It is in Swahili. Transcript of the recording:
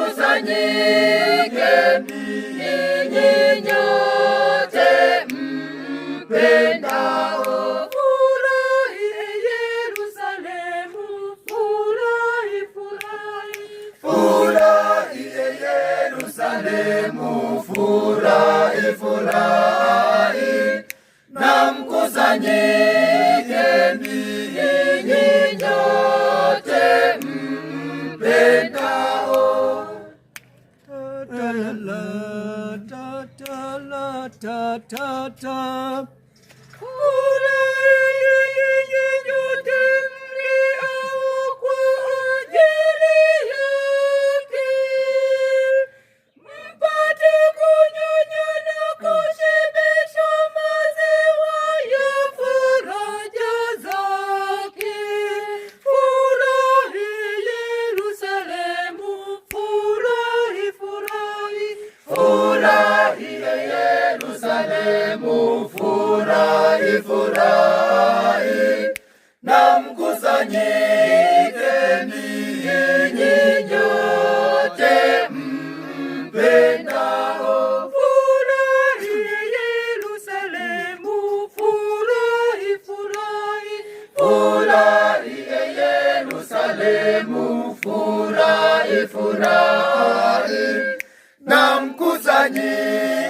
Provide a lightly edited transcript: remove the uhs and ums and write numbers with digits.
mkusanyikeni ninyi nyote mpendao. Furahi Yerusalemu, furahi, furahi. Furahi Yerusalemu, furahi, furahi. Na mkusanyikeni ninyi nyote mpendao. Furahi Yerusalemu, furahi, furahi. Na mkusanyikeni ninyi nyote mpendao. Furahi Yerusalemu, furahi, furahi. Furahi Yerusalemu, furahi, furahi. Na mkusanyikeni